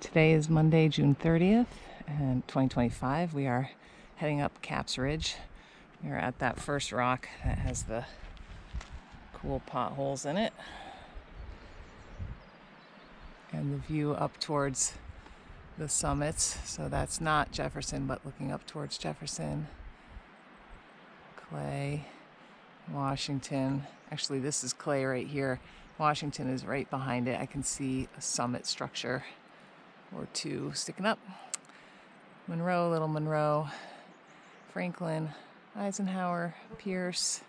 Today is Monday, June 30th, and 2025. We are heading up Capps Ridge. We are at that first rock that has the cool potholes in it. And the view up towards the summits. So that's not Jefferson, but looking up towards Jefferson, Clay, Washington. Actually, this is Clay right here. Washington is right behind it. I can see a summit structure or two sticking up. Monroe, Little Monroe, Franklin, Eisenhower, Pierce,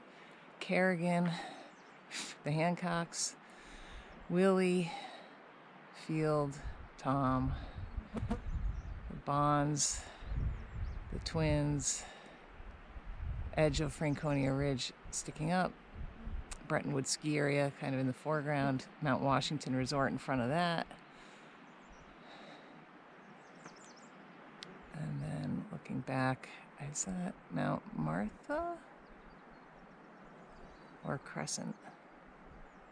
Kerrigan, the Hancocks, Willie, Field, Tom, the Bonds, the Twins, edge of Franconia Ridge sticking up, Brettonwood ski area kind of in the foreground, Mount Washington Resort in front of that. And then looking back, is that Mount Martha or Crescent?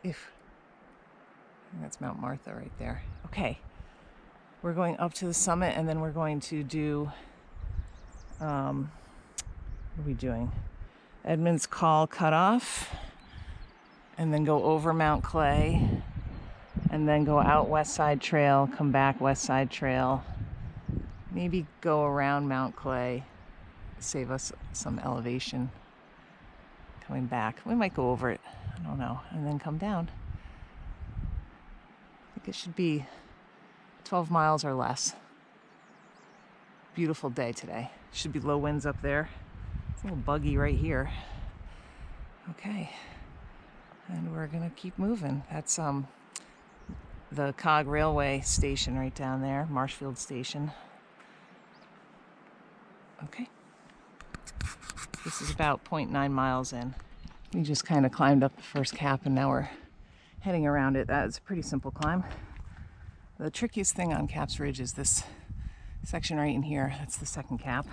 I think that's Mount Martha right there. Okay, we're going up to the summit, and then we're going to do, what are we doing? Edmund's Call Cutoff, and then go over Mount Clay, and then go out West Side Trail, come back West Side Trail, maybe go around Mount Clay, save us some elevation coming back. We might go over it, I don't know, and then come down. I think it should be 12 miles or less. Beautiful day today. Should be low winds up there. It's a little buggy right here. Okay, and we're gonna keep moving. That's the Cog Railway station right down there, Marshfield Station. Okay, this is about 0.9 miles in. We just kind of climbed up the first cap, and now we're heading around it. That is a pretty simple climb. The trickiest thing on Capps Ridge is this section right in here. That's the second cap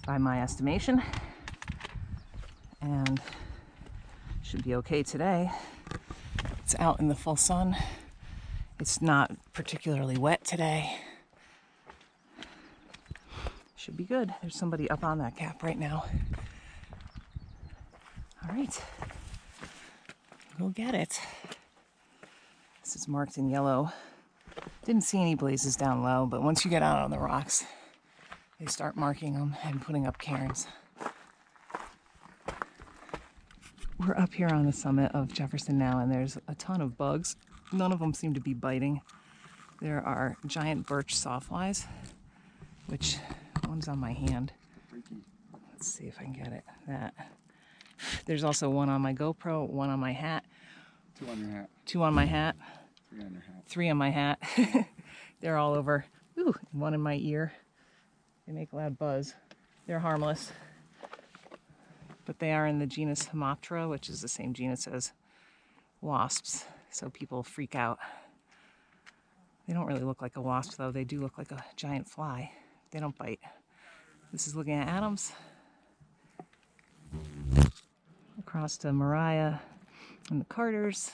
by my estimation, and should be okay today. It's out in the full sun. It's not particularly wet today. Should be good. There's somebody up on that cap right now. All right, go get it. This is marked in yellow. Didn't see any blazes down low, but once you get out on the rocks, they start marking them and putting up cairns. We're up here on the summit of Jefferson now, and there's a ton of bugs. None of them seem to be biting. There are giant birch sawflies, which one's on my hand. Let's see if I can get it. That. There's also one on my GoPro, one on my hat. Two on your hat. Two on my hat. Three on your hat. Three on my hat. They're all over. Ooh, one in my ear. They make a loud buzz. They're harmless, but they are in the genus Homoptera, which is the same genus as wasps, so people freak out. They don't really look like a wasp, though. They do look like a giant fly. They don't bite. This is looking at Adams. Across to Mariah and the Carters.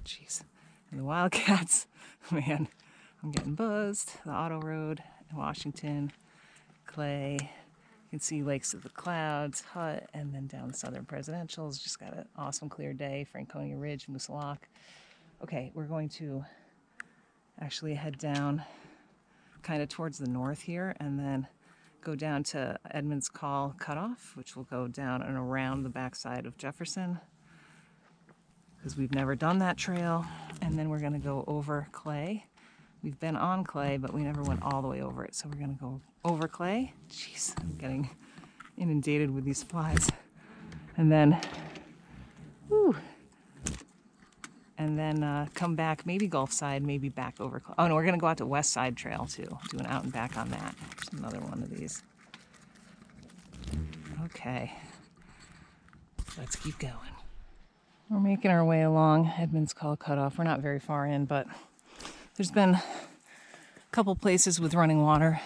Jeez. And the Wildcats. Man, I'm getting buzzed. The Auto Road in Washington. Clay. You can see Lakes of the Clouds, Hut, and then down Southern Presidential's. Just got an awesome clear day. Franconia Ridge, Moose Lock. Okay, we're going to actually head down kind of towards the north here, and then go down to Edmund's Call Cutoff, which will go down and around the backside of Jefferson, because we've never done that trail. And then we're going to go over Clay. We've been on Clay, but we never went all the way over it, so we're going to go over Clay. Jeez, I'm getting inundated with these flies. And then, come back, maybe Gulfside, maybe back over. Oh no, we're gonna go out to West Side Trail too, do an out and back on that. There's another one of these. Okay, let's keep going. We're making our way along Edmund's Call Cutoff. We're not very far in, but there's been a couple places with running water.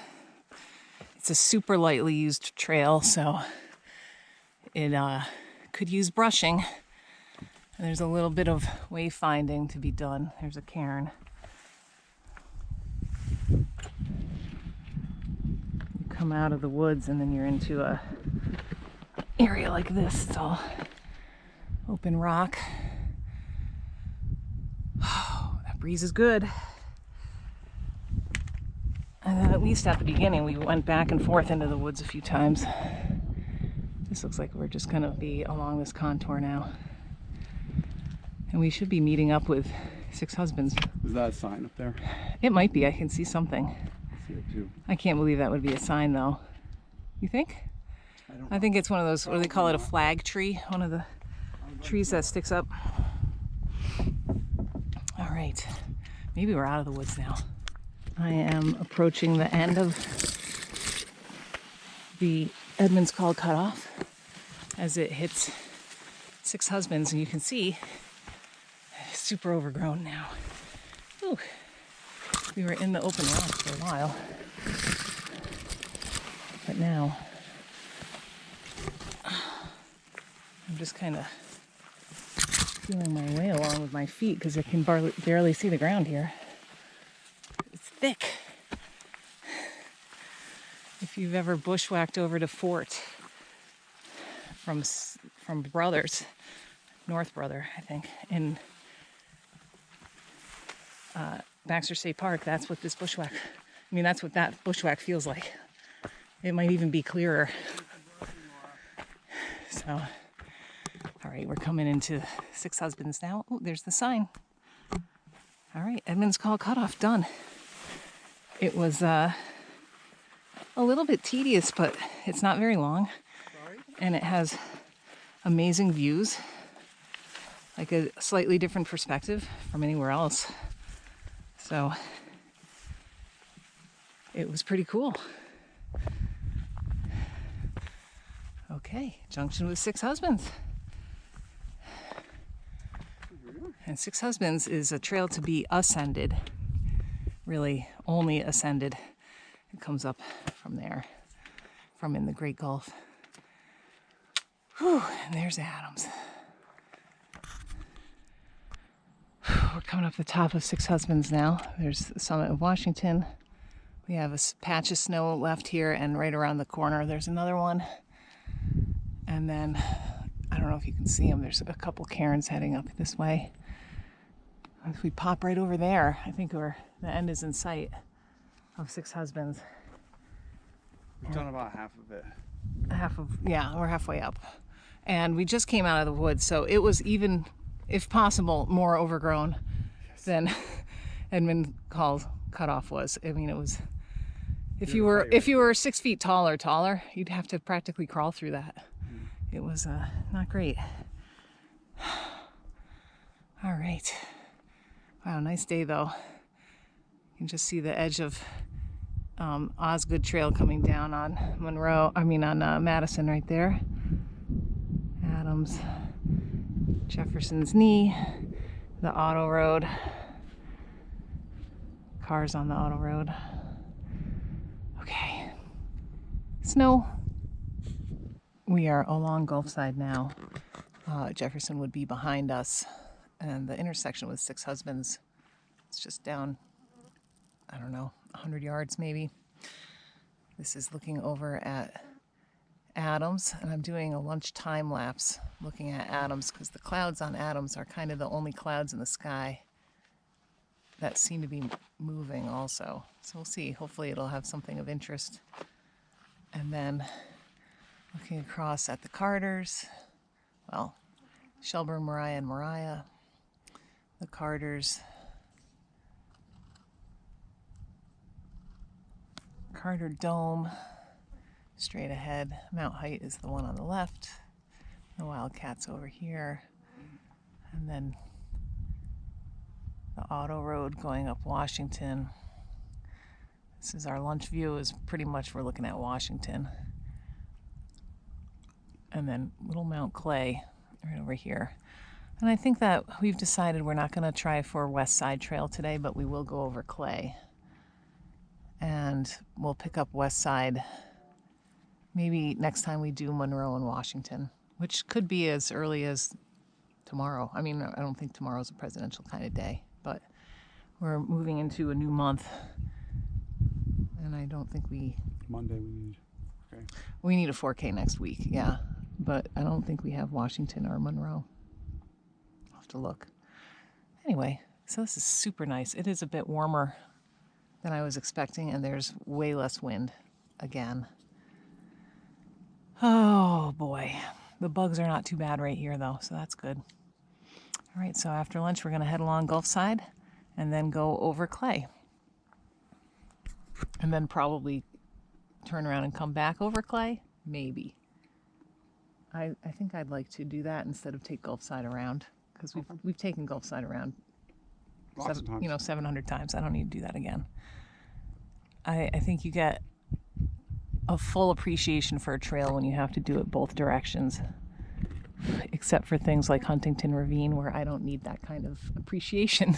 It's a super lightly used trail, so it could use brushing. And there's a little bit of wayfinding to be done. There's a cairn. come out of the woods and then you're into a area like this. It's all open rock. Oh, that breeze is good. And then at least at the beginning we went back and forth into the woods a few times. This looks like we're just gonna be along this contour now. And we should be meeting up with Six Husbands. Is that a sign up there? It might be. I can see something. I see it too. I can't believe that would be a sign though. You think? I think it's one of those, what do they call it, a flag tree? One of the trees that sticks up. All right, maybe we're out of the woods now. I am approaching the end of the Edmand's called Cutoff as it hits Six Husbands, and you can see it's super overgrown now. Ooh, we were in the open rock for a while, but now I'm just kind of feeling my way along with my feet because I can barely see the ground here. It's thick. If you've ever bushwhacked over to Fort from Brothers, North Brother, I think, in Baxter State Park, that's what this bushwhack, I mean, that's what that bushwhack feels like. It might even be clearer. So, all right, we're coming into Six Husbands now. Oh, there's the sign. All right, Edmand's Call Cutoff, done. It was a little bit tedious, but it's not very long. And it has amazing views, like a slightly different perspective from anywhere else. So it was pretty cool. Okay, junction with Six Husbands. And Six Husbands is a trail to be ascended, really only ascended. It comes up from there, from in the Great Gulf. Whew, and there's Adams. We're coming up the top of Six Husbands now. There's the summit of Washington. We have a patch of snow left here, and right around the corner there's another one. And then, I don't know if you can see them, there's a couple cairns heading up this way. If we pop right over there, I think the end is in sight of Six Husbands. We've done about half of it. Yeah, we're halfway up. And we just came out of the woods, so it was even, if possible, more overgrown than Edmand called Cutoff was. I mean, it was, if you were 6 feet tall or taller, you'd have to practically crawl through that. It was not great. All right. Wow, nice day though. You can just see the edge of Osgood Trail coming down on Madison right there. Adams, Jefferson's Knee, the auto road, cars on the auto road. Okay, snow. We are along Gulfside now. Jefferson would be behind us, and the intersection with Six Husbands, it's just down, I don't know, 100 yards maybe. This is looking over at Adams, and I'm doing a lunch time lapse looking at Adams because the clouds on Adams are kind of the only clouds in the sky that seem to be moving also. So we'll see. Hopefully it'll have something of interest. And then looking across at the Carters, well, Shelburne, Mariah, and Mariah, the Carters, Carter Dome, straight ahead. Mount Height is the one on the left. The Wildcats over here. And then the auto road going up Washington. This is our lunch view, is pretty much we're looking at Washington. And then Little Mount Clay right over here. And I think that we've decided we're not going to try for West Side Trail today, but we will go over Clay. And we'll pick up West Side maybe next time we do Monroe and Washington, which could be as early as tomorrow. I mean, I don't think tomorrow's a presidential kind of day, but we're moving into a new month, and I don't think we Monday we need. Okay. We need a 4K next week, yeah. But I don't think we have Washington or Monroe. I'll have to look. Anyway, so this is super nice. It is a bit warmer than I was expecting, and there's way less wind again. Oh boy. The bugs are not too bad right here though, so that's good. All right, so after lunch we're going to head along Gulfside and then go over Clay. And then probably turn around and come back over Clay? Maybe. I think I'd like to do that instead of take Gulfside around, because we've taken Gulfside around Lots of times. 700 times. I don't need to do that again. I think you get a full appreciation for a trail when you have to do it both directions, except for things like Huntington Ravine, where I don't need that kind of appreciation.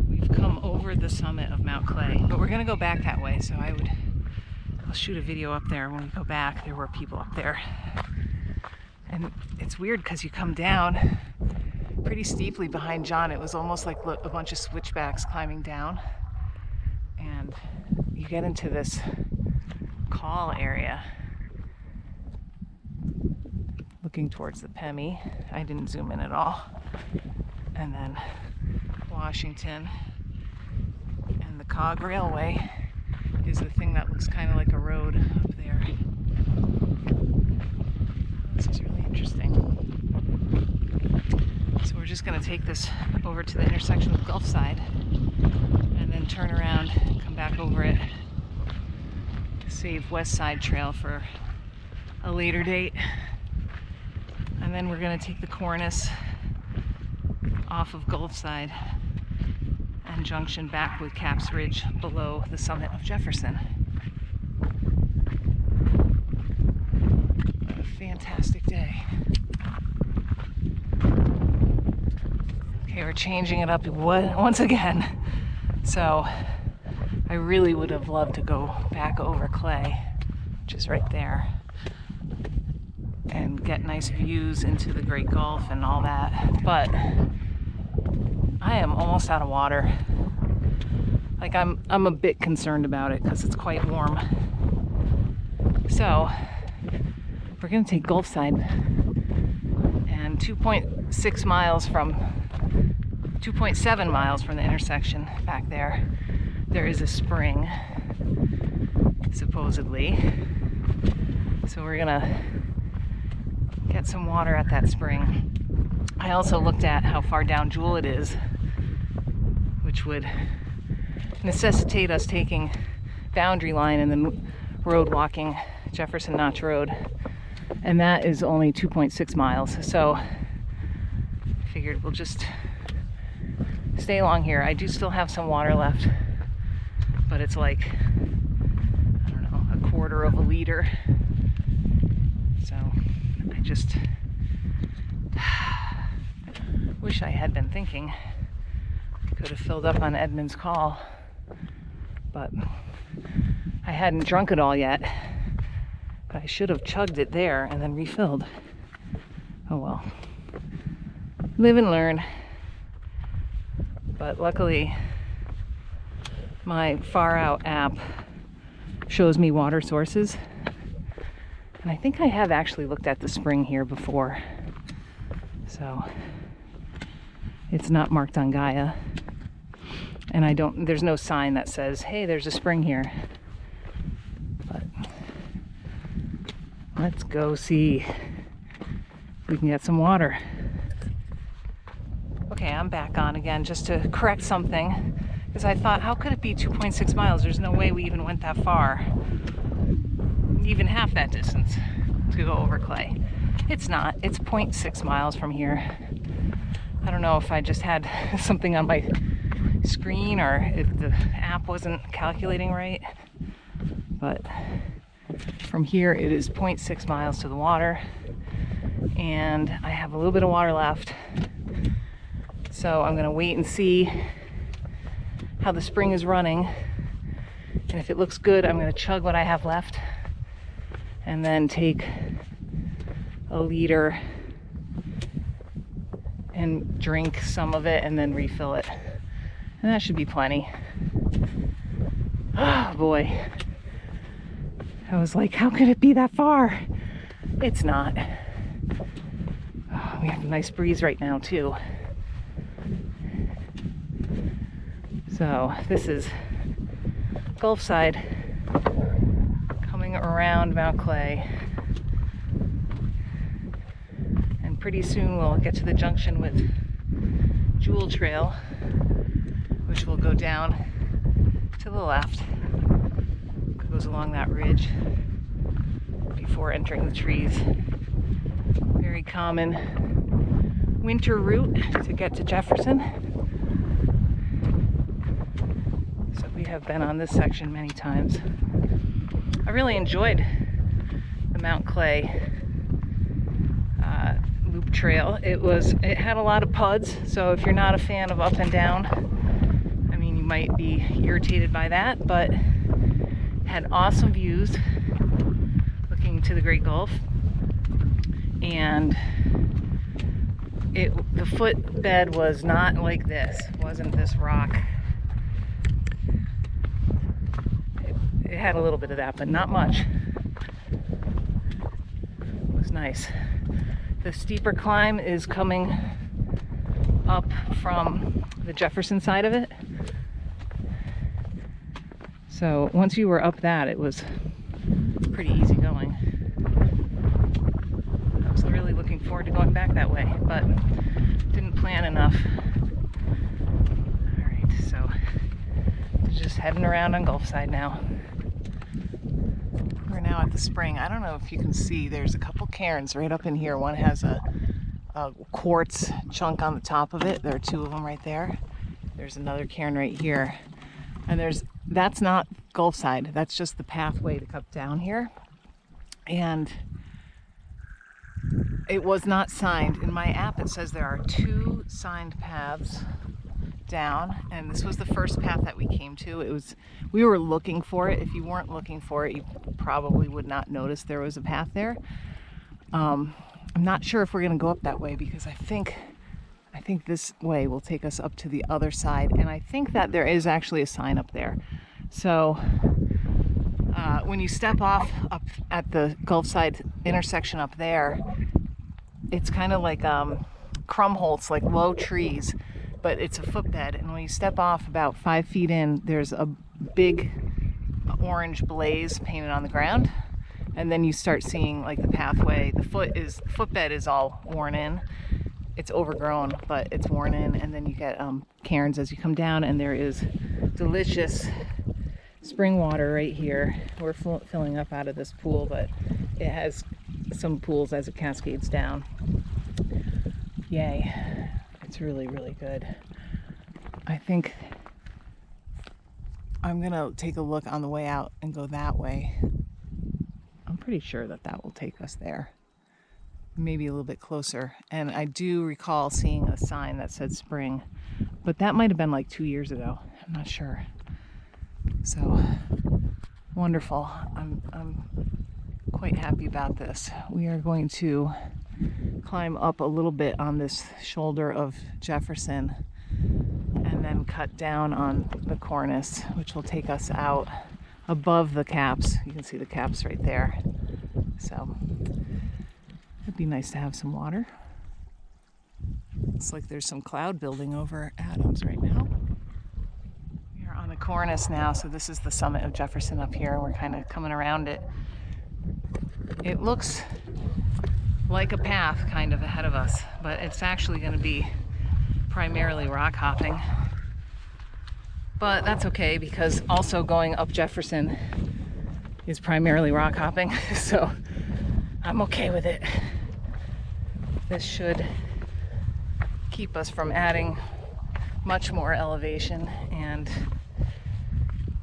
We've come over the summit of Mount Clay, but we're gonna go back that way, so I'll shoot a video up there when we go back. There were people up there. And it's weird because you come down pretty steeply behind John. It was almost like a bunch of switchbacks climbing down. And you get into this call area looking towards the Pemi. I didn't zoom in at all. And then Washington, and the Cog Railway is the thing that looks kind of like a road up there. This is really interesting. So we're just going to take this over to the intersection with Gulfside and then turn around and come back over it. Save West Side Trail for a later date. And then we're going to take the cornice off of Gulfside and junction back with Caps Ridge below the summit of Jefferson. What a fantastic day. Okay, we're changing it up once again. So I really would have loved to go back over Clay, which is right there, and get nice views into the Great Gulf and all that, but I am almost out of water. Like I'm a bit concerned about it because it's quite warm. So we're gonna take Gulfside, and 2.7 miles from the intersection back there is a spring, supposedly. So we're gonna get some water at that spring. I also looked at how far down Jewel it is, which would necessitate us taking Boundary Line and then road walking Jefferson Notch Road, and that is only 2.6 miles. So I figured we'll just stay along here. I do still have some water left, but it's like, I don't know, a quarter of a liter. So I just wish I had been thinking. Could have filled up on Edmund's call, but I hadn't drunk it all yet. But I should have chugged it there and then refilled. Oh well. Live and learn. But luckily, my Far Out app shows me water sources. And I think I have actually looked at the spring here before. So it's not marked on Gaia. And there's no sign that says, hey, there's a spring here. But let's go see if we can get some water. Okay, I'm back on again just to correct something, because I thought, how could it be 2.6 miles? There's no way we even went that far, even half that distance to go over Clay. It's not. It's 0.6 miles from here. I don't know if I just had something on my screen or if the app wasn't calculating right, but from here it is 0.6 miles to the water, and I have a little bit of water left. So I'm gonna wait and see how the spring is running. And if it looks good, I'm gonna chug what I have left and then take a liter and drink some of it and then refill it. And that should be plenty. Oh boy. I was like, how could it be that far? It's not. Oh, we have a nice breeze right now too. So this is Gulfside coming around Mount Clay. And pretty soon we'll get to the junction with Jewel Trail, which will go down to the left. Goes along that ridge before entering the trees. Very common winter route to get to Jefferson. So we have been on this section many times. I really enjoyed the Mount Clay loop trail. It had a lot of puds, so if you're not a fan of up and down, I mean, you might be irritated by that, but had awesome views looking to the Great Gulf, and the footbed was not like this. It wasn't this rock. It had a little bit of that, but not much. It was nice. The steeper climb is coming up from the Jefferson side of it. So once you were up that, it was pretty easy going. I was really looking forward to going back that way, but didn't plan enough. All right, so just heading around on Gulfside now. We're now at the spring. I don't know if you can see, there's a couple cairns right up in here. One has a quartz chunk on the top of it. There are two of them right there. There's another cairn right here. And that's not Gulfside, that's just the pathway to come down here. And it was not signed. In my app it says there are 2 signed paths down, and this was the first path that we came to. We were looking for it. If you weren't looking for it, you probably would not notice there was a path there. I'm not sure if we're gonna go up that way, because I think this way will take us up to the other side, and I think that there is actually a sign up there. So when you step off up at the Gulfside intersection up there, it's kind of like crumholts, like low trees, but it's a footbed, and when you step off about 5 feet in, there's a big orange blaze painted on the ground, and then you start seeing like the pathway. The footbed is all worn in. It's overgrown, but it's worn in, and then you get cairns as you come down, and there is delicious spring water right here. We're filling up out of this pool, but it has some pools as it cascades down. Yay. It's really, really good. I think I'm gonna take a look on the way out and go that way. I'm pretty sure that will take us there. Maybe a little bit closer. And I do recall seeing a sign that said spring, but that might have been like 2 years ago. I'm not sure. So wonderful. I'm quite happy about this. We are going to climb up a little bit on this shoulder of Jefferson and then cut down on the cornice, which will take us out above the caps. You can see the caps right there. So it'd be nice to have some water. Looks like there's some cloud building over Adams right now. We are on the cornice now, so this is the summit of Jefferson up here. We're kind of coming around it. It looks like a path kind of ahead of us, but it's actually going to be primarily rock hopping. But that's okay, because also going up Jefferson is primarily rock hopping, so I'm okay with it. This should keep us from adding much more elevation, and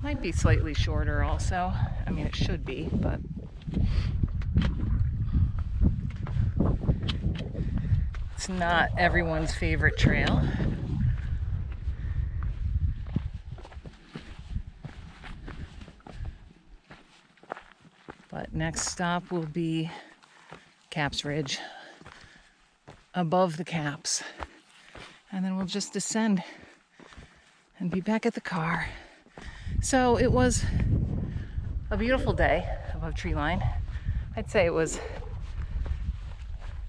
might be slightly shorter also. I mean, it should be, but it's not everyone's favorite trail. But next stop will be Caps Ridge, above the caps. And then we'll just descend and be back at the car. So it was a beautiful day above treeline. I'd say it was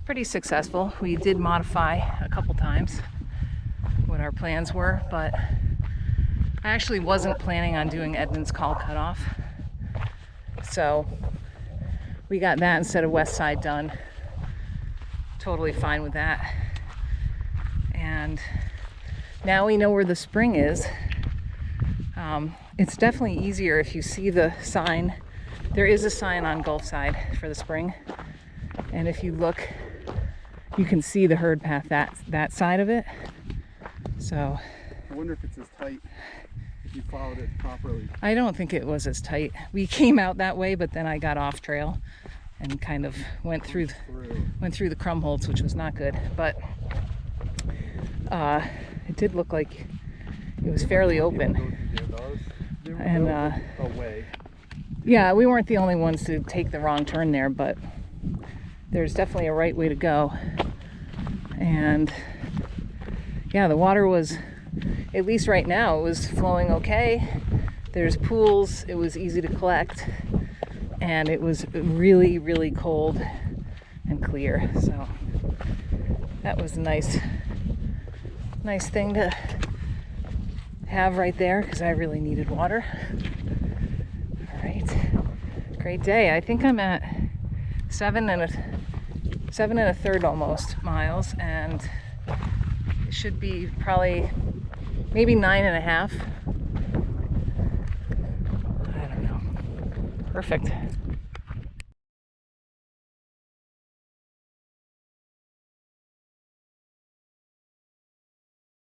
pretty successful. We did modify a couple times what our plans were, but I actually wasn't planning on doing Edmund's Call Cutoff. So we got that instead of Westside done. Totally fine with that. And now we know where the spring is. It's definitely easier if you see the sign. There is a sign on Gulfside for the spring. And if you look, you can see the herd path that side of it. So I wonder if it's as tight if you followed it properly. I don't think it was as tight. We came out that way, but then I got off trail and kind of went through the crumholds, which was not good. But it did look like it was fairly open. And yeah, we weren't the only ones to take the wrong turn there, but there's definitely a right way to go. And yeah, the water was, at least right now, it was flowing okay. There's pools, it was easy to collect, and it was really, really cold and clear. So that was a nice thing to have right there, because I really needed water. All right, great day. I think I'm at 7 1/3 almost miles, and it should be probably maybe 9.5. I don't know. Perfect.